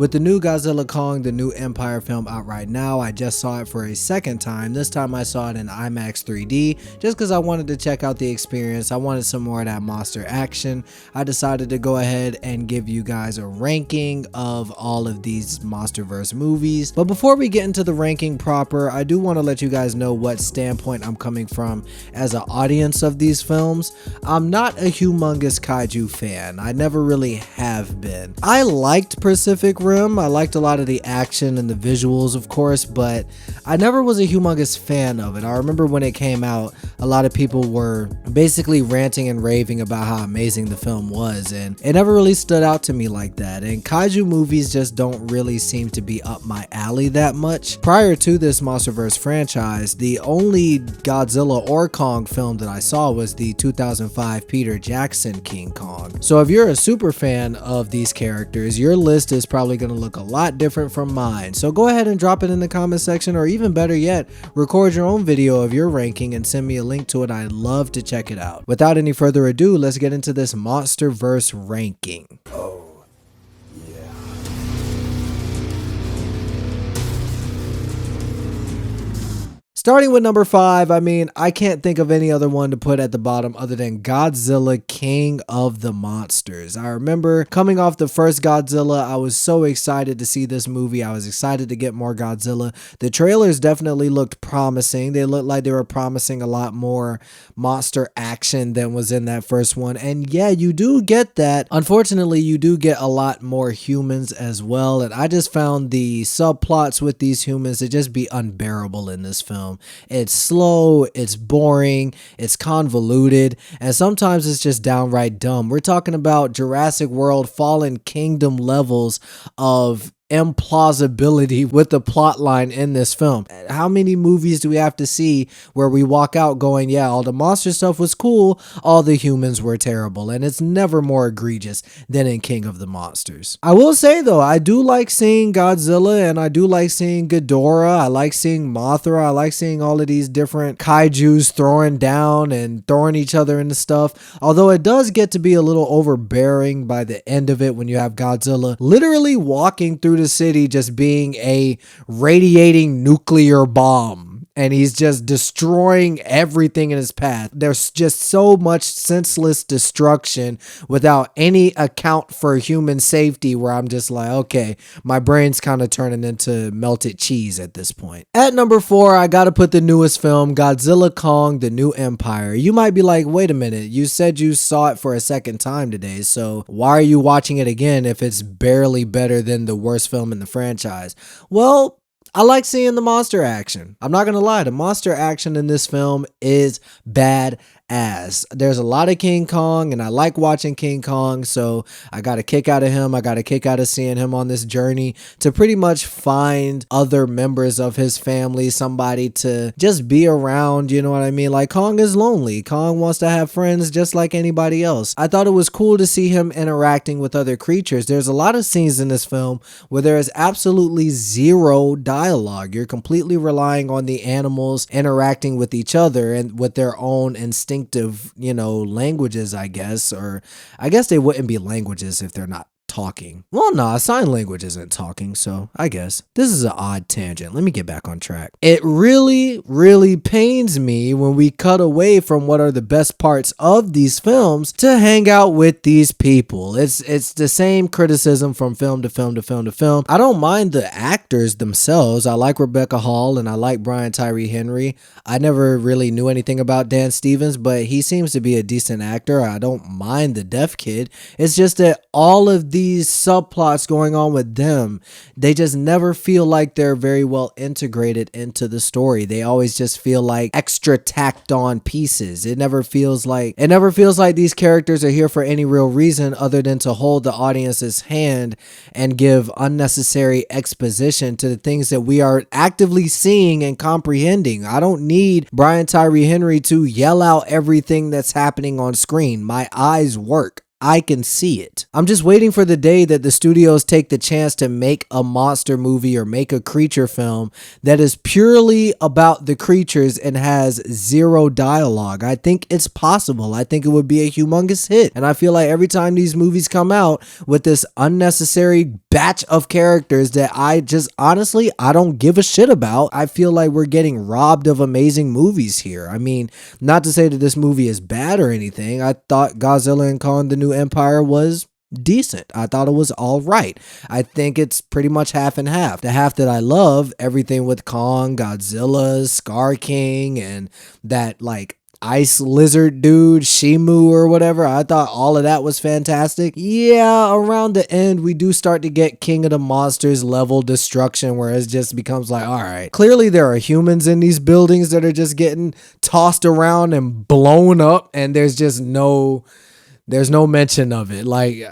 With the new Godzilla Kong, the new Empire film out right now, I just saw it for a second time. This time I saw it in IMAX 3D just because I wanted to check out the experience. I wanted some more of that monster action. I decided to go ahead and give you guys a ranking of all of these MonsterVerse movies. But before we get into the ranking proper, I do want to let you guys know what standpoint I'm coming from as an audience of these films. I'm not a humongous kaiju fan. I never really have been. I liked Pacific Rim. I liked a lot of the action and the visuals, of course, but I never was a humongous fan of it. I remember when it came out, a lot of people were basically ranting and raving about how amazing the film was, and it never really stood out to me like that. And kaiju movies just don't really seem to be up my alley that much. Prior to this MonsterVerse franchise, the only Godzilla or Kong film that I saw was the 2005 Peter Jackson King Kong. So if you're a super fan of these characters, your list is probably going to look a lot different from mine. So go ahead and drop it in the comment section, or even better yet, record your own video of your ranking and send me a link to it. I'd love to check it out. Without any further ado, let's get into this MonsterVerse ranking. Starting with number 5, I mean, I can't think of any other one to put at the bottom other than Godzilla, King of the Monsters. I remember coming off the first Godzilla, I was so excited to see this movie. I was excited to get more Godzilla. The trailers definitely looked promising. They looked like they were promising a lot more monster action than was in that first one. And yeah, you do get that. Unfortunately, you do get a lot more humans as well. And I just found the subplots with these humans to just be unbearable in this film. It's slow, it's boring, it's convoluted, and sometimes it's just downright dumb. We're talking about Jurassic World Fallen Kingdom levels of implausibility with the plot line in this film. How many movies do we have to see where we walk out going, yeah, all the monster stuff was cool, all the humans were terrible? And it's never more egregious than in King of the Monsters. I will say though, I do like seeing Godzilla, and I do like seeing Ghidorah. I like seeing Mothra. I like seeing all of these different kaijus throwing down and throwing each other into stuff. Although it does get to be a little overbearing by the end of it when you have Godzilla literally walking through the city just being a radiating nuclear bomb. And he's just destroying everything in his path. There's just so much senseless destruction without any account for human safety, where I'm just like, okay, my brain's kind of turning into melted cheese at this point. At number 4, I gotta put the newest film, Godzilla Kong, The New Empire. You might be like, wait a minute, you said you saw it for a second time today, so why are you watching it again if it's barely better than the worst film in the franchise? Well, I like seeing the monster action. I'm not gonna lie, the monster action in this film is bad ass. There's a lot of King Kong, and I like watching King Kong, so I got a kick out of him. I got a kick out of seeing him on this journey to pretty much find other members of his family, somebody to just be around, you know what I mean? Like, Kong is lonely. Kong wants to have friends just like anybody else. I thought it was cool to see him interacting with other creatures. There's a lot of scenes in this film where there is absolutely zero dialogue. You're completely relying on the animals interacting with each other and with their own instinctive, languages, I guess. Or I guess they wouldn't be languages if they're not talking. Well, nah, sign language isn't talking, so I guess. This is an odd tangent. Let me get back on track. It really, really pains me when we cut away from what are the best parts of these films to hang out with these people. It's the same criticism from film to film to film to film. I don't mind the actors themselves. I like Rebecca Hall and I like Brian Tyree Henry. I never really knew anything about Dan Stevens, but he seems to be a decent actor. I don't mind the deaf kid. It's just that all of these subplots going on with them, they just never feel like they're very well integrated into the story. They always just feel like extra tacked on pieces. It never feels like these characters are here for any real reason other than to hold the audience's hand and give unnecessary exposition to the things that we are actively seeing and comprehending. I don't need Brian Tyree Henry to yell out everything that's happening on screen. My eyes work. I can see it. I'm just waiting for the day that the studios take the chance to make a monster movie or make a creature film that is purely about the creatures and has zero dialogue. I think it's possible. I think it would be a humongous hit. And I feel like every time these movies come out with this unnecessary batch of characters that I just honestly, I don't give a shit about, I feel like we're getting robbed of amazing movies here. I mean, not to say that this movie is bad or anything. I thought Godzilla and Kong the New Empire was decent. I thought it was all right. I think it's pretty much half and half. The half that I love, everything with Kong, Godzilla, Scar King, and that like ice lizard dude, Shimu or whatever. I thought all of that was fantastic. Yeah, around the end, we do start to get King of the Monsters level destruction where it just becomes like, all right, clearly there are humans in these buildings that are just getting tossed around and blown up, and there's no mention of it. Like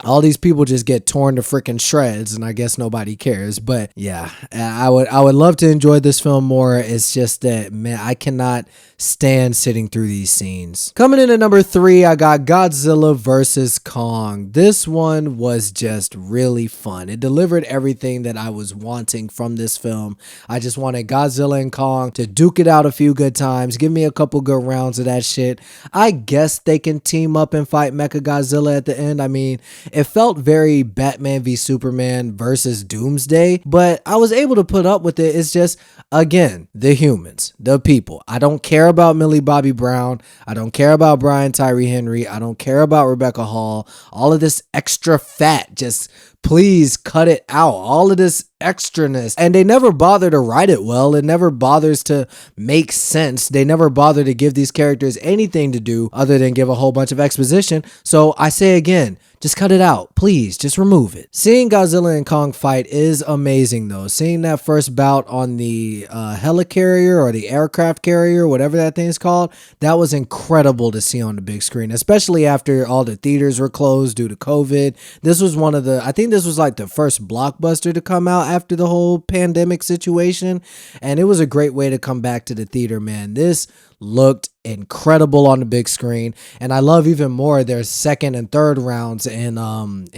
all these people just get torn to freaking shreds, and I guess nobody cares. But yeah, I would love to enjoy this film more. It's just that, man, I cannot stand sitting through these scenes. Coming in at number 3, I got Godzilla vs. Kong. This one was just really fun. It delivered everything that I was wanting from this film. I just wanted Godzilla and Kong to duke it out a few good times. Give me a couple good rounds of that shit. I guess they can team up and fight Mechagodzilla at the end. I mean, it felt very Batman v Superman versus Doomsday, but I was able to put up with it. It's just, again, the humans, the people. I don't care about Millie Bobby Brown. I don't care about Brian Tyree Henry. I don't care about Rebecca Hall. All of this extra fat, just please cut it out. All of this extraness. And they never bother to write it well. It never bothers to make sense. They never bother to give these characters anything to do other than give a whole bunch of exposition. So I say again, just cut it out. Please, just remove it. Seeing Godzilla and Kong fight is amazing though. Seeing that first bout on the helicarrier or the aircraft carrier, whatever that thing's called, that was incredible to see on the big screen, especially after all the theaters were closed due to COVID. This was one of the, I think this was like the first blockbuster to come out after the whole pandemic situation. And it was a great way to come back to the theater, man. This looked incredible on the big screen, and I love even more their second and third rounds in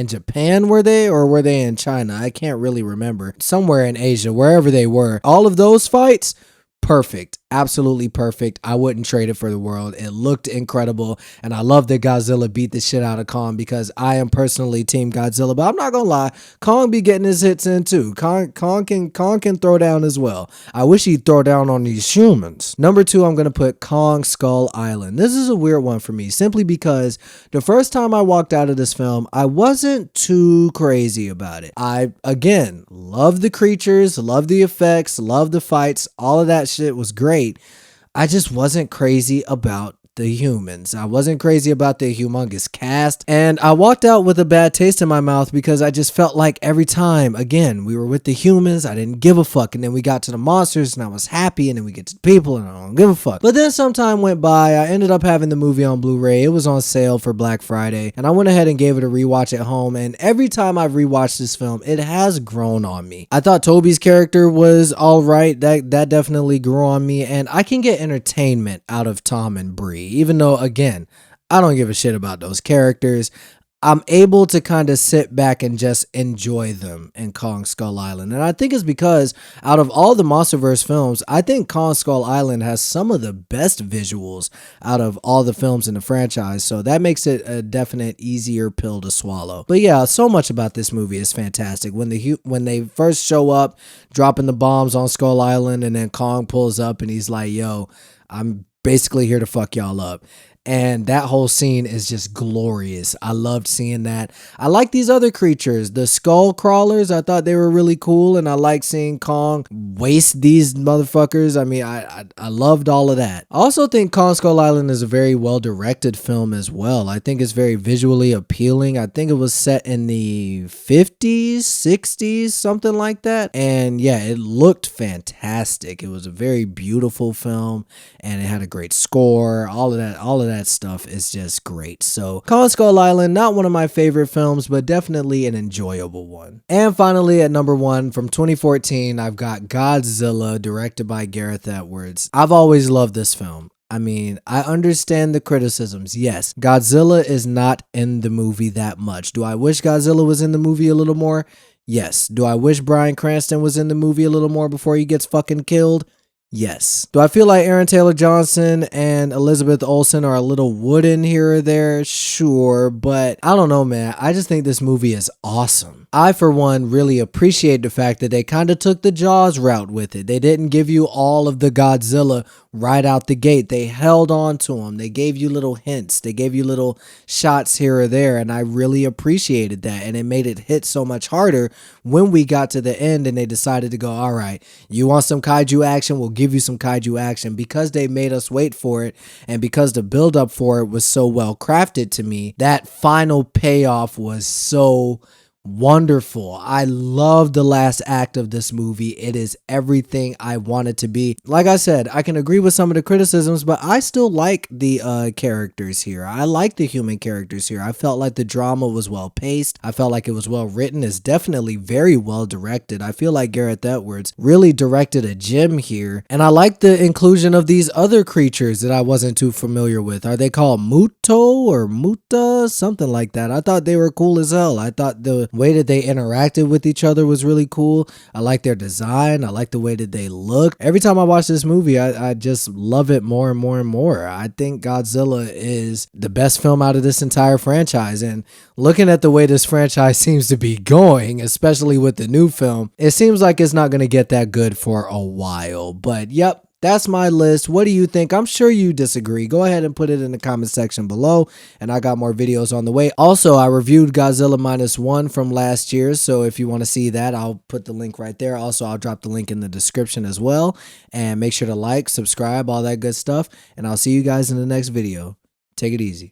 Japan. Were they, or were they in China? I can't really remember. Somewhere in Asia, wherever they were. All of those fights, perfect. Absolutely perfect. I wouldn't trade it for the world. It looked incredible, and I love that Godzilla beat the shit out of Kong because I am personally team Godzilla, but I'm not gonna lie, Kong be getting his hits in too. Kong can throw down as well. I wish he'd throw down on these humans. Number 2, I'm gonna put Kong Skull Island. This is a weird one for me simply because the first time I walked out of this film, I wasn't too crazy about it. I, again, love the creatures, love the effects, love the fights, all of that shit was great. I just wasn't crazy about the humans. I wasn't crazy about the humongous cast, and I walked out with a bad taste in my mouth because I just felt like every time, again, we were with the humans, I didn't give a fuck, and then we got to the monsters and I was happy, and then we get to the people and I don't give a fuck. But then some time went by, I ended up having the movie on Blu-ray. It was on sale for Black Friday, and I went ahead and gave it a rewatch at home, and every time I've rewatched this film, it has grown on me. I thought Toby's character was alright. That definitely grew on me, and I can get entertainment out of Tom and Bree. Even though, again, I don't give a shit about those characters, I'm able to kind of sit back and just enjoy them in Kong Skull Island. And I think it's because out of all the MonsterVerse films, I think Kong Skull Island has some of the best visuals out of all the films in the franchise. So that makes it a definite easier pill to swallow. But yeah, so much about this movie is fantastic. When they first show up, dropping the bombs on Skull Island, and then Kong pulls up and he's like, yo, I'm basically here to fuck y'all up. And that whole scene is just glorious. I loved seeing that. I like these other creatures, the skull crawlers. I thought they were really cool, and I like seeing Kong waste these motherfuckers. I mean, I loved all of that. I also think Kong Skull Island is a very well-directed film as well. I think it's very visually appealing. I think it was set in the 50s, 60s, something like that. And yeah, it looked fantastic. It was a very beautiful film, and it had a great score. All of that stuff is just great. So Kong Skull Island, not one of my favorite films, but definitely an enjoyable one. And finally, at number 1 from 2014, I've got Godzilla, directed by Gareth Edwards. I've always loved this film. I mean, I understand the criticisms. Yes, Godzilla is not in the movie that much. Do I wish Godzilla was in the movie a little more? Yes. Do I wish Bryan Cranston was in the movie a little more before he gets fucking killed? Yes. Do I feel like Aaron Taylor Johnson and Elizabeth Olsen are a little wooden here or there? Sure, but I don't know, man. I just think this movie is awesome. I, for one, really appreciate the fact that they kind of took the Jaws route with it. They didn't give you all of the Godzilla right out the gate. They held on to them. They gave you little hints. They gave you little shots here or there, and I really appreciated that. And it made it hit so much harder when we got to the end and they decided to go, all right, you want some kaiju action? We'll give you some kaiju action. Because they made us wait for it, and because the buildup for it was so well crafted to me, that final payoff was so wonderful. I love the last act of this movie. It is everything I want it to be. Like I said, I can agree with some of the criticisms, but I still like the characters here. I like the human characters here. I felt like the drama was well paced. I felt like it was well written. It's definitely very well directed. I feel like Gareth Edwards really directed a gem here. And I like the inclusion of these other creatures that I wasn't too familiar with. Are they called Muto or Muta? Something like that. I thought they were cool as hell. I thought the way that they interacted with each other was really cool. I like their design. I like the way that they look. Every time I watch this movie, I just love it more and more and more. I think Godzilla is the best film out of this entire franchise. And looking at the way this franchise seems to be going, especially with the new film, it seems like it's not going to get that good for a while. But yep. That's my list. What do you think? I'm sure you disagree. Go ahead and put it in the comment section below. And I got more videos on the way. Also, I reviewed Godzilla -1 from last year. So if you want to see that, I'll put the link right there. Also, I'll drop the link in the description as well. And make sure to like, subscribe, all that good stuff. And I'll see you guys in the next video. Take it easy.